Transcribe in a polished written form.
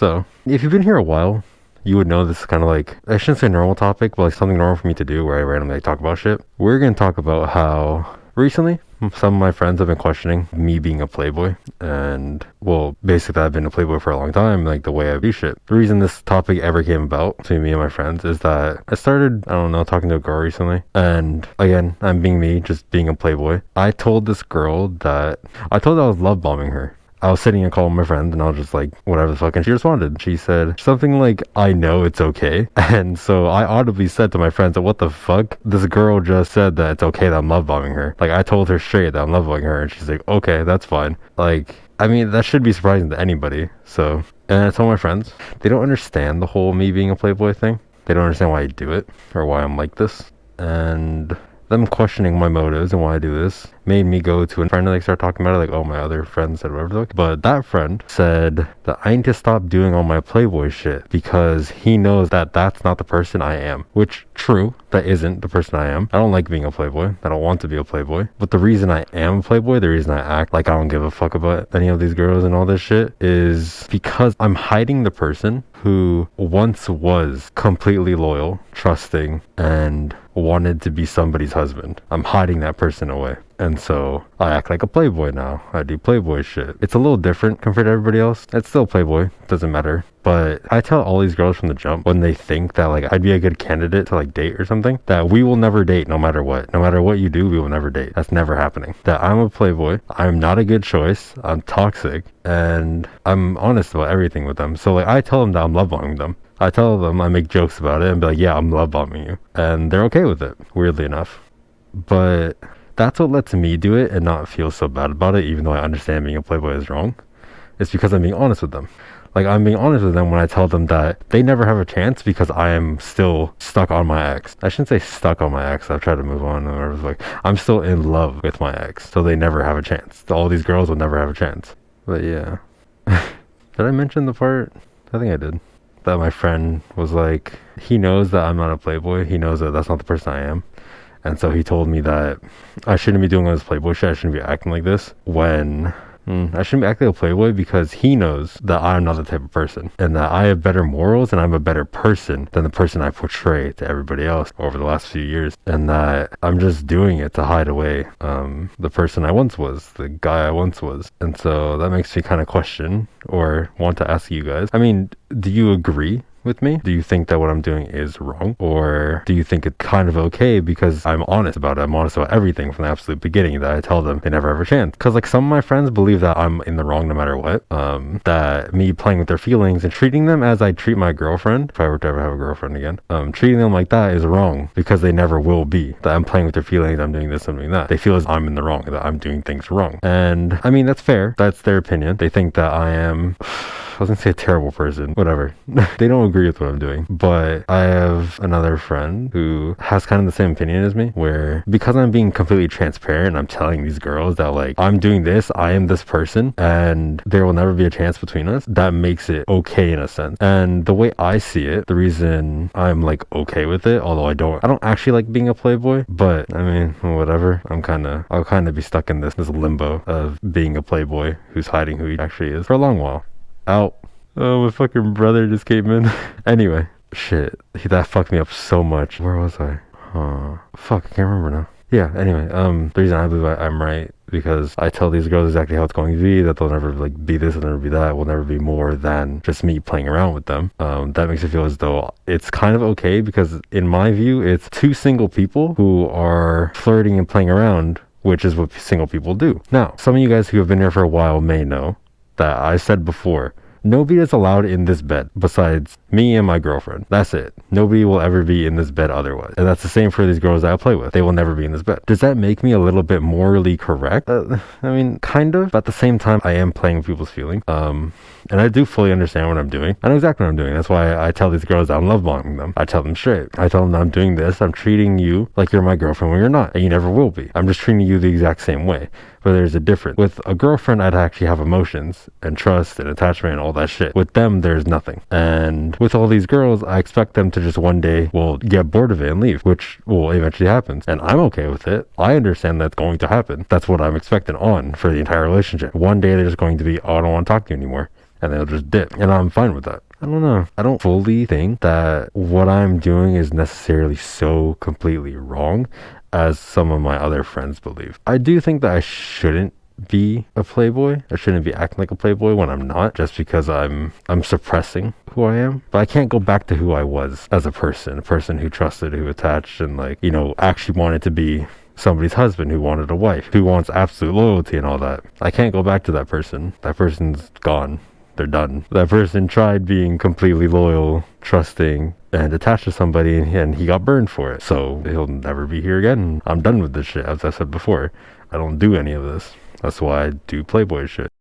So, if you've been here a while, you would know this is kind of like, I shouldn't say normal topic, but like something normal for me to do where I randomly like, talk about shit. We're going to talk about how recently some of my friends have been questioning me being a playboy. And, well, basically I've been a playboy for a long time, like the way I do shit. The reason this topic ever came about between me and my friends is that I started, I don't know, talking to a girl recently. And again, I'm being me, just being a playboy. I told her I was love bombing her. I was sitting and calling my friend and I was just like, whatever the fuck. And she responded. She said something like, I know it's okay. And so I audibly said to my friends, what the fuck? This girl just said that it's okay that I'm love bombing her. Like, I told her straight that I'm love bombing her. And she's like, okay, that's fine. Like, I mean, that should be surprising to anybody. So, and I told my friends, they don't understand the whole me being a playboy thing. They don't understand why I do it or why I'm like this. And them questioning my motives and why I do this made me go to a friend and like start talking about it, like, oh, my other friend said whatever. But that friend said that I need to stop doing all my playboy shit because he knows that that's not the person I am. Which, true, that isn't the person I am. I don't like being a playboy. I don't want to be a playboy. But the reason I am a playboy, the reason I act like I don't give a fuck about any of these girls and all this shit, is because I'm hiding the person who once was completely loyal, trusting, and wanted to be somebody's husband. I'm hiding that person away. And so I act like a playboy now. I do playboy shit. It's a little different compared to everybody else. It's still playboy. Doesn't matter. But I tell all these girls from the jump when they think that like I'd be a good candidate to like date or something, that we will never date no matter what. No matter what you do, we will never date. That's never happening. That I'm a playboy. I'm not a good choice. I'm toxic. And I'm honest about everything with them. So like I tell them that I'm love bombing them. I tell them, I make jokes about it and be like, yeah, I'm love bombing you. And they're okay with it, weirdly enough. But that's what lets me do it and not feel so bad about it, even though I understand being a playboy is wrong. It's because I'm being honest with them. Like, I'm being honest with them when I tell them that they never have a chance because I am still stuck on my ex. I shouldn't say stuck on my ex. I've tried to move on. Or like, I'm still in love with my ex. So they never have a chance. All these girls will never have a chance. But yeah. Did I mention the part? I think I did. That my friend was like, he knows that I'm not a playboy. He knows that that's not the person I am. And so he told me that I shouldn't be doing all this playboy shit. I shouldn't be acting like this when I shouldn't be acting like a playboy because he knows that I'm not the type of person and that I have better morals and I'm a better person than the person I portray to everybody else over the last few years. And that I'm just doing it to hide away the person I once was, the guy I once was. And so that makes me kind of question or want to ask you guys, I mean, do you agree with me? Do you think that what I'm doing is wrong? Or do you think it's kind of okay because I'm honest about it? I'm honest about everything from the absolute beginning, that I tell them they never have a chance. Because like some of my friends believe that I'm in the wrong no matter what. That me playing with their feelings and treating them as I treat my girlfriend, if I were to ever have a girlfriend again, treating them like that is wrong because they never will be. That I'm playing with their feelings, I'm doing this, I'm doing that. They feel as I'm in the wrong, that I'm doing things wrong. And I mean, that's fair. That's their opinion. They think that I am... I was gonna say a terrible person, whatever. They don't agree with what I'm doing. But I have another friend who has kind of the same opinion as me, where because I'm being completely transparent, I'm telling these girls that like, I'm doing this, I am this person, and there will never be a chance between us, that makes it okay in a sense. And the way I see it, the reason I'm like okay with it, although I don't actually like being a playboy, but I mean, whatever. I'll kind of be stuck in this limbo of being a playboy who's hiding who he actually is for a long while. Out. Oh, my fucking brother just came in. Anyway, shit. That fucked me up so much. Where was I? Fuck, I can't remember now. Yeah, anyway, the reason I believe I'm right, because I tell these girls exactly how it's going to be, that they'll never like be this, they'll never be that, will never be more than just me playing around with them. That makes it feel as though it's kind of okay, because in my view, it's two single people who are flirting and playing around, which is what single people do. Now, some of you guys who have been here for a while may know that I said before, nobody is allowed in this bed besides me and my girlfriend. That's it. Nobody will ever be in this bed otherwise. And that's the same for these girls that I play with. They will never be in this bed. Does that make me a little bit morally correct? I mean, kind of. But at the same time, I am playing with people's feelings. And I do fully understand what I'm doing. I know exactly what I'm doing. That's why I tell these girls that I'm love bombing them. I tell them straight. I tell them that I'm doing this. I'm treating you like you're my girlfriend when you're not. And you never will be. I'm just treating you the exact same way. But there's a difference. With a girlfriend, I'd actually have emotions and trust and attachment and all that shit. With them, there's nothing. And with all these girls, I expect them to just one day, well, get bored of it and leave, which will eventually happen. And I'm okay with it. I understand that's going to happen. That's what I'm expecting on for the entire relationship. One day, they're just going to be, oh, I don't want to talk to you anymore. and they'll just dip. And I'm fine with that. I don't know. I don't fully think that what I'm doing is necessarily so completely wrong as some of my other friends believe. I do think that I shouldn't be a playboy. I shouldn't be acting like a playboy when I'm not, just because I'm suppressing who I am. But I can't go back to who I was as a person who trusted, who attached, and like, actually wanted to be somebody's husband, who wanted a wife, who wants absolute loyalty and all that. I can't go back to that person. That person's gone. They're done. That person tried being completely loyal, trusting, and attached to somebody, and he got burned for it. So he'll never be here again. I'm done with this shit, as I said before. I don't do any of this. That's why I do Playboy shit.